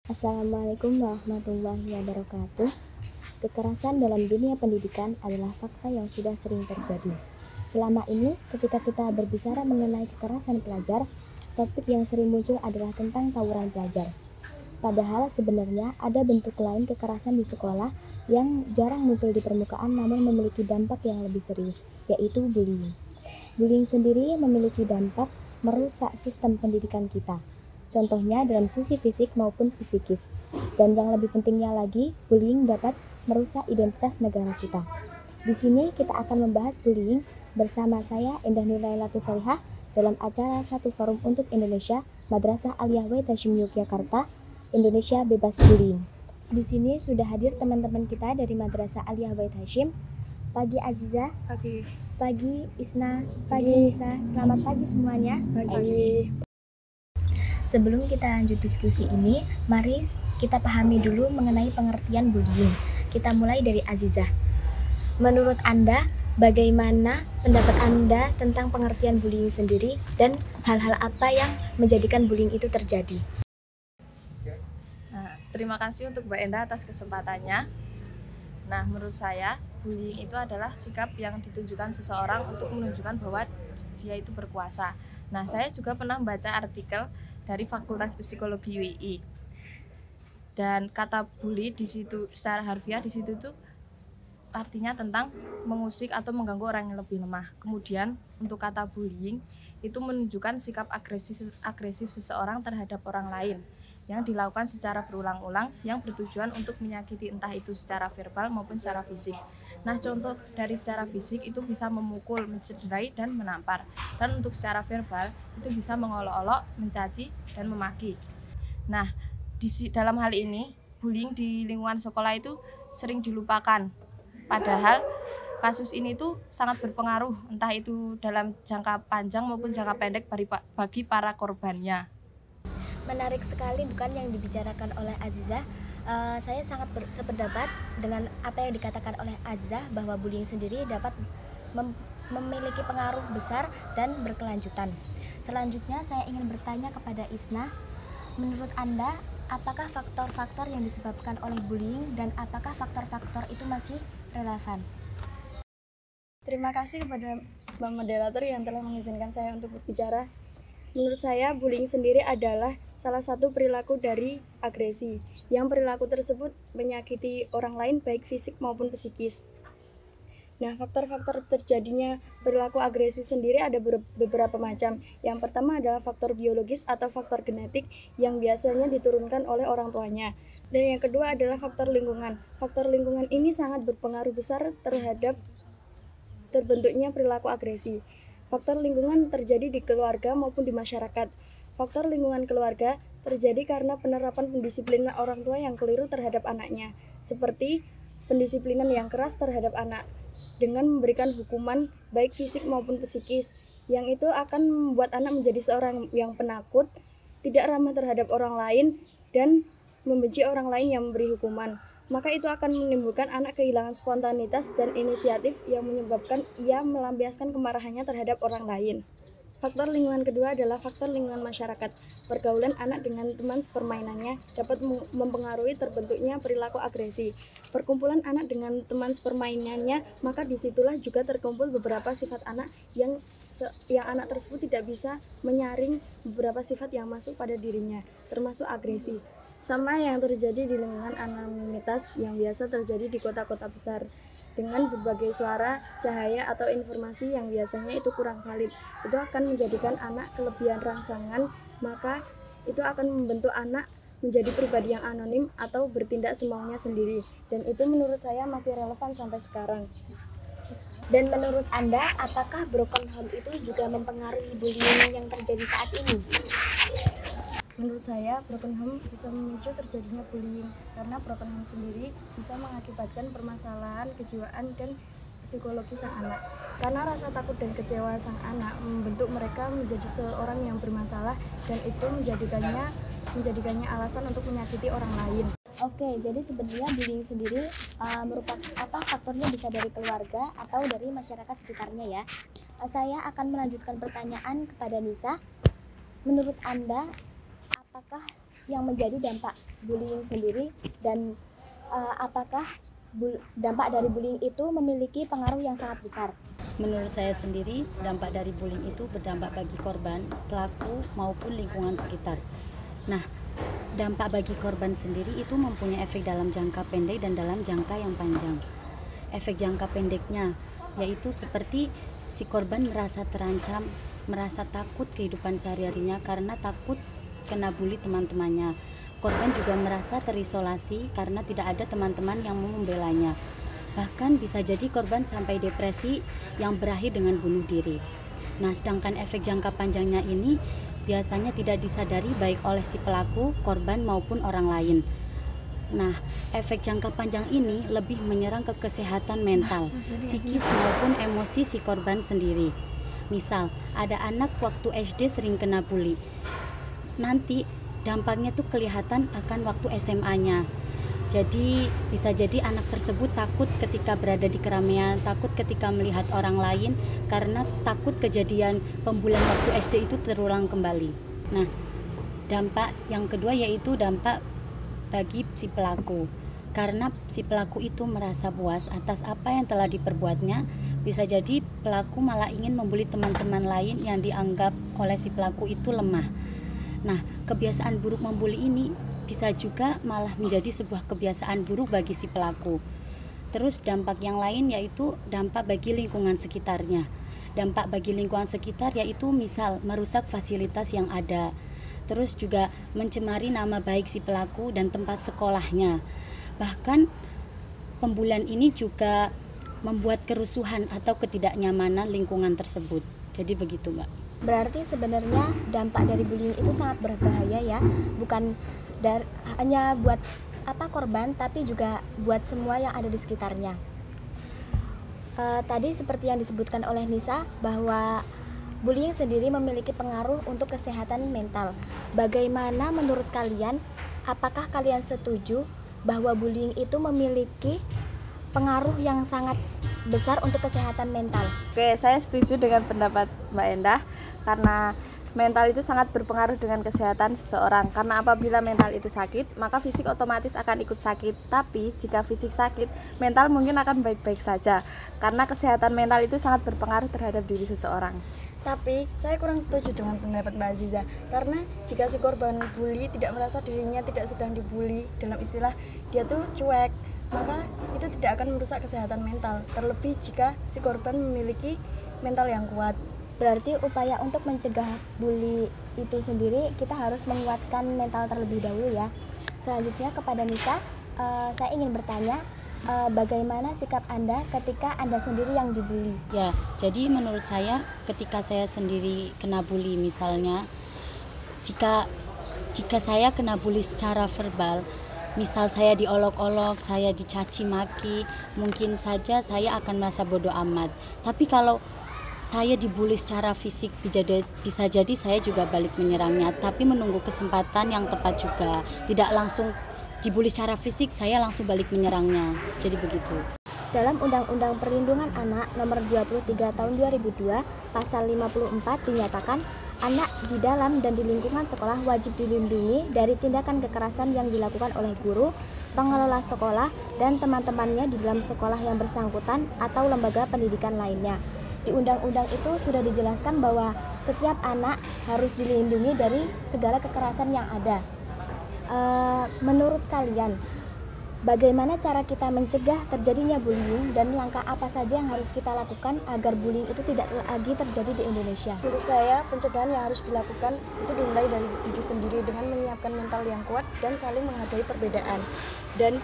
Assalamualaikum warahmatullahi wabarakatuh. Kekerasan dalam dunia pendidikan adalah fakta yang sudah sering terjadi. Selama ini, ketika kita berbicara mengenai kekerasan pelajar, topik yang sering muncul adalah tentang tawuran pelajar. Padahal sebenarnya ada bentuk lain kekerasan di sekolah yang jarang muncul di permukaan namun memiliki dampak yang lebih serius, yaitu bullying. Bullying sendiri memiliki dampak merusak sistem pendidikan kita. Contohnya dalam sisi fisik maupun psikis. Dan yang lebih pentingnya lagi, bullying dapat merusak identitas negara kita. Di sini kita akan membahas bullying bersama saya Endah Nurlailatul Solihah dalam acara Satu Forum untuk Indonesia Madrasah Aliyah Wahid Hasyim Yogyakarta, Indonesia Bebas Bullying. Di sini sudah hadir teman-teman kita dari Madrasah Aliyah Wahid Hasyim. Pagi Aziza. Pagi Isna. Pagi Nisa. Selamat pagi semuanya. Pagi. Sebelum kita lanjut diskusi ini, mari kita pahami dulu mengenai pengertian bullying. Kita mulai dari Azizah. Menurut Anda, bagaimana pendapat Anda tentang pengertian bullying sendiri dan hal-hal apa yang menjadikan bullying itu terjadi? Terima kasih untuk Mbak Endah atas kesempatannya. Nah, menurut saya, bullying itu adalah sikap yang ditunjukkan seseorang untuk menunjukkan bahwa dia itu berkuasa. Nah, saya juga pernah membaca artikel dari Fakultas Psikologi UII. Dan kata bully di situ secara harfiah di situ tuh artinya tentang mengusik atau mengganggu orang yang lebih lemah. Kemudian untuk kata bullying itu menunjukkan sikap agresif seseorang terhadap orang lain yang dilakukan secara berulang-ulang yang bertujuan untuk menyakiti entah itu secara verbal maupun secara fisik. Nah, contoh dari secara fisik itu bisa memukul, mencederai, dan menampar. Dan untuk secara verbal itu bisa mengolok-olok, mencaci, dan memaki. Nah, dalam hal ini bullying di lingkungan sekolah itu sering dilupakan. Padahal kasus ini tuh sangat berpengaruh entah itu dalam jangka panjang maupun jangka pendek bagi para korbannya. Menarik sekali bukan yang dibicarakan oleh Azizah. Saya sangat sependapat dengan apa yang dikatakan oleh Azizah bahwa bullying sendiri dapat memiliki pengaruh besar dan berkelanjutan. Selanjutnya saya ingin bertanya kepada Isna. Menurut Anda, apakah faktor-faktor yang disebabkan oleh bullying dan apakah faktor-faktor itu masih relevan? Terima kasih kepada Mbak Moderator yang telah mengizinkan saya untuk berbicara. Menurut saya, bullying sendiri adalah salah satu perilaku dari agresi, yang perilaku tersebut menyakiti orang lain baik fisik maupun psikis. Nah, faktor-faktor terjadinya perilaku agresi sendiri ada beberapa macam. Yang pertama adalah faktor biologis atau faktor genetik yang biasanya diturunkan oleh orang tuanya. Dan yang kedua adalah faktor lingkungan. Faktor lingkungan ini sangat berpengaruh besar terhadap terbentuknya perilaku agresi. Faktor lingkungan terjadi di keluarga maupun di masyarakat. Faktor lingkungan keluarga terjadi karena penerapan pendisiplinan orang tua yang keliru terhadap anaknya, seperti pendisiplinan yang keras terhadap anak, dengan memberikan hukuman baik fisik maupun psikis, yang itu akan membuat anak menjadi seorang yang penakut, tidak ramah terhadap orang lain, dan membenci orang lain yang memberi hukuman. Maka itu akan menimbulkan anak kehilangan spontanitas dan inisiatif yang menyebabkan ia melampiaskan kemarahannya terhadap orang lain. Faktor lingkungan kedua adalah faktor lingkungan masyarakat. Pergaulan anak dengan teman sepermainannya dapat mempengaruhi terbentuknya perilaku agresi. Perkumpulan anak dengan teman sepermainannya, maka disitulah juga terkumpul beberapa sifat anak yang anak tersebut tidak bisa menyaring beberapa sifat yang masuk pada dirinya, termasuk agresi. Sama yang terjadi di lingkungan anonimitas yang biasa terjadi di kota-kota besar dengan berbagai suara, cahaya, atau informasi yang biasanya itu kurang valid. Itu akan menjadikan anak kelebihan rangsangan, maka itu akan membentuk anak menjadi pribadi yang anonim atau bertindak semaunya sendiri. Dan itu menurut saya masih relevan sampai sekarang. Dan menurut Anda, apakah broken home itu juga mempengaruhi bullying yang terjadi saat ini? Menurut saya, broken home bisa memicu terjadinya bullying karena broken home sendiri bisa mengakibatkan permasalahan kejiwaan dan psikologi sang anak. Karena rasa takut dan kecewa sang anak membentuk mereka menjadi seorang yang bermasalah dan itu menjadikannya alasan untuk menyakiti orang lain. Oke, jadi sebenarnya bullying sendiri merupakan faktornya bisa dari keluarga atau dari masyarakat sekitarnya ya. Saya akan melanjutkan pertanyaan kepada Nisa. Menurut Anda, apakah yang menjadi dampak bullying sendiri, dan apakah dampak dari bullying itu memiliki pengaruh yang sangat besar? Menurut saya sendiri, dampak dari bullying itu berdampak bagi korban, pelaku, maupun lingkungan sekitar. Nah, dampak bagi korban sendiri itu mempunyai efek dalam jangka pendek dan dalam jangka yang panjang. Efek jangka pendeknya yaitu seperti si korban merasa terancam, merasa takut kehidupan sehari-harinya karena takut kena bully teman-temannya. Korban juga merasa terisolasi karena tidak ada teman-teman yang mau membelanya. Bahkan bisa jadi korban sampai depresi yang berakhir dengan bunuh diri. Nah, sedangkan efek jangka panjangnya ini biasanya tidak disadari baik oleh si pelaku, korban maupun orang lain. Nah, efek jangka panjang ini lebih menyerang ke kesehatan mental, psikis maupun emosi si korban sendiri. Misal, ada anak waktu SD sering kena bully. Nanti dampaknya tuh kelihatan akan waktu SMA-nya. Jadi bisa jadi anak tersebut takut ketika berada di keramaian, takut ketika melihat orang lain karena takut kejadian pembulian waktu SD itu terulang kembali. Nah, dampak yang kedua yaitu dampak bagi si pelaku. Karena si pelaku itu merasa puas atas apa yang telah diperbuatnya, bisa jadi pelaku malah ingin membuli teman-teman lain yang dianggap oleh si pelaku itu lemah. Nah, kebiasaan buruk membuli ini bisa juga malah menjadi sebuah kebiasaan buruk bagi si pelaku. Terus dampak yang lain yaitu dampak bagi lingkungan sekitarnya. Dampak bagi lingkungan sekitar yaitu misal merusak fasilitas yang ada. Terus juga mencemari nama baik si pelaku dan tempat sekolahnya. Bahkan pembulian ini juga membuat kerusuhan atau ketidaknyamanan lingkungan tersebut. Jadi begitu, Mbak. Berarti sebenarnya dampak dari bullying itu sangat berbahaya ya, bukan hanya buat korban, tapi juga buat semua yang ada di sekitarnya. Tadi seperti yang disebutkan oleh Nisa bahwa bullying sendiri memiliki pengaruh untuk kesehatan mental. Bagaimana menurut kalian? Apakah kalian setuju bahwa bullying itu memiliki pengaruh yang sangat besar untuk kesehatan mental? Oke, saya setuju dengan pendapat Mbak Endah karena mental itu sangat berpengaruh dengan kesehatan seseorang. Karena apabila mental itu sakit, maka fisik otomatis akan ikut sakit. Tapi jika fisik sakit, mental mungkin akan baik-baik saja. Karena kesehatan mental itu sangat berpengaruh terhadap diri seseorang. Tapi saya kurang setuju dengan pendapat Mbak Aziza, karena jika si korban bully tidak merasa dirinya tidak sedang dibully, dalam istilah dia tuh cuek, maka itu tidak akan merusak kesehatan mental, terlebih jika si korban memiliki mental yang kuat. Berarti upaya untuk mencegah bully itu sendiri kita harus menguatkan mental terlebih dahulu ya. Selanjutnya kepada Nisa, saya ingin bertanya, bagaimana sikap Anda ketika Anda sendiri yang dibully? Ya, jadi menurut saya ketika saya sendiri kena bully misalnya, jika saya kena bully secara verbal, misal saya diolok-olok, saya dicaci maki, mungkin saja saya akan merasa bodoh amat. Tapi kalau saya dibully secara fisik, bisa jadi saya juga balik menyerangnya, tapi menunggu kesempatan yang tepat juga. Tidak langsung dibully secara fisik, saya langsung balik menyerangnya. Jadi begitu. Dalam Undang-Undang Perlindungan Anak Nomor 23 Tahun 2002, Pasal 54 dinyatakan anak di dalam dan di lingkungan sekolah wajib dilindungi dari tindakan kekerasan yang dilakukan oleh guru, pengelola sekolah, dan teman-temannya di dalam sekolah yang bersangkutan atau lembaga pendidikan lainnya. Di undang-undang itu sudah dijelaskan bahwa setiap anak harus dilindungi dari segala kekerasan yang ada. Menurut kalian, bagaimana cara kita mencegah terjadinya bullying dan langkah apa saja yang harus kita lakukan agar bullying itu tidak lagi terjadi di Indonesia? Menurut saya, pencegahan yang harus dilakukan itu dimulai dari diri sendiri dengan menyiapkan mental yang kuat dan saling menghargai perbedaan. Dan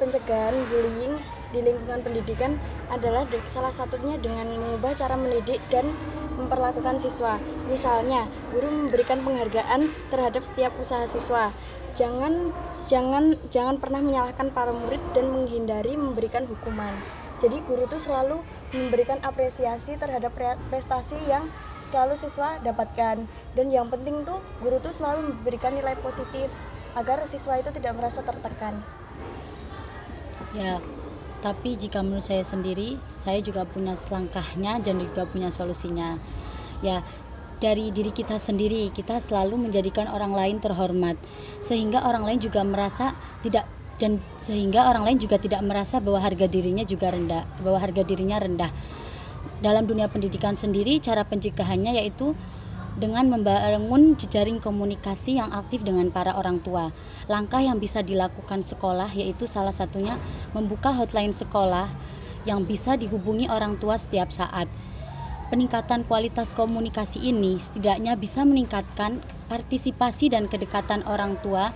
pencegahan bullying di lingkungan pendidikan adalah salah satunya dengan mengubah cara mendidik dan memperlakukan siswa. Misalnya, guru memberikan penghargaan terhadap setiap usaha siswa. Jangan pernah menyalahkan para murid dan menghindari memberikan hukuman. Jadi guru itu selalu memberikan apresiasi terhadap prestasi yang selalu siswa dapatkan. Dan yang penting tuh guru tuh selalu memberikan nilai positif agar siswa itu tidak merasa tertekan. Ya, tapi jika menurut saya sendiri, saya juga punya langkahnya dan juga punya solusinya. Ya, dari diri kita sendiri. Kita selalu menjadikan orang lain terhormat, sehingga orang lain juga merasa tidak merasa bahwa harga dirinya rendah. Dalam dunia pendidikan sendiri, cara pencegahannya yaitu dengan membangun jejaring komunikasi yang aktif dengan para orang tua. Langkah yang bisa dilakukan sekolah yaitu salah satunya membuka hotline sekolah yang bisa dihubungi orang tua setiap saat. Peningkatan kualitas komunikasi ini setidaknya bisa meningkatkan partisipasi dan kedekatan orang tua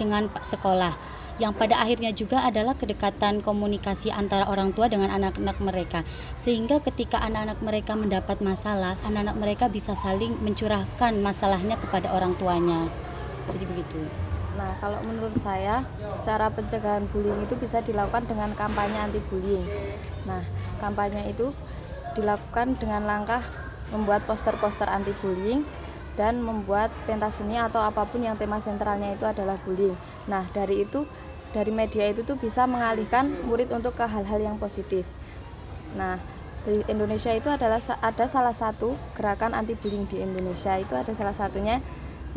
dengan sekolah, yang pada akhirnya juga adalah kedekatan komunikasi antara orang tua dengan anak-anak mereka, sehingga ketika anak-anak mereka mendapat masalah, anak-anak mereka bisa saling mencurahkan masalahnya kepada orang tuanya. Jadi begitu. Nah, kalau menurut saya, cara pencegahan bullying itu bisa dilakukan dengan kampanye anti bullying. Nah, kampanye itu dilakukan dengan langkah membuat poster-poster anti bullying dan membuat pentas seni atau apapun yang tema sentralnya itu adalah bullying. Nah, dari media itu tuh bisa mengalihkan murid untuk ke hal-hal yang positif. Nah, di Indonesia itu ada salah satu gerakan anti bullying di Indonesia, itu ada salah satunya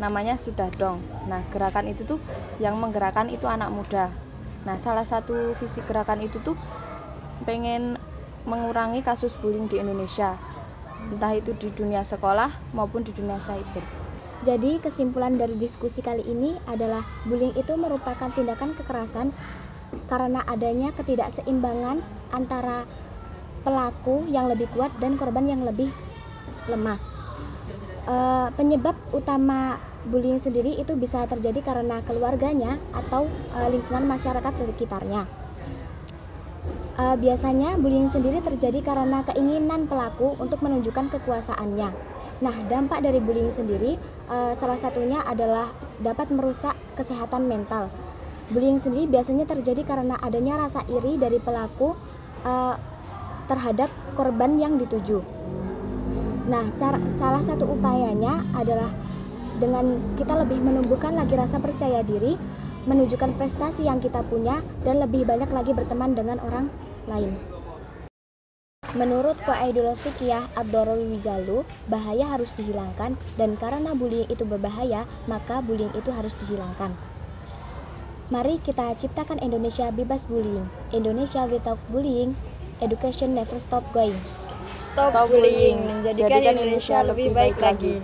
namanya Sudah Dong. Nah, gerakan itu tuh yang menggerakkan itu anak muda. Nah, salah satu visi gerakan itu tuh pengen mengurangi kasus bullying di Indonesia, entah itu di dunia sekolah maupun di dunia cyber. Jadi kesimpulan dari diskusi kali ini adalah bullying itu merupakan tindakan kekerasan karena adanya ketidakseimbangan antara pelaku yang lebih kuat dan korban yang lebih lemah. Penyebab utama bullying sendiri itu bisa terjadi karena keluarganya atau lingkungan masyarakat sekitarnya. Biasanya bullying sendiri terjadi karena keinginan pelaku untuk menunjukkan kekuasaannya. Nah, dampak dari bullying sendiri salah satunya adalah dapat merusak kesehatan mental. Bullying sendiri biasanya terjadi karena adanya rasa iri dari pelaku terhadap korban yang dituju. Nah, salah satu upayanya adalah dengan kita lebih menumbuhkan lagi rasa percaya diri, menunjukkan prestasi yang kita punya, dan lebih banyak lagi berteman dengan orang lain. Menurut Qaidul Fiqhiyah ad-Dararul Wizalu, bahaya harus dihilangkan, dan karena bullying itu berbahaya, maka bullying itu harus dihilangkan. Mari kita ciptakan Indonesia bebas bullying. Indonesia without bullying, education never stop going. Stop bullying, menjadikan Indonesia lebih baik lagi.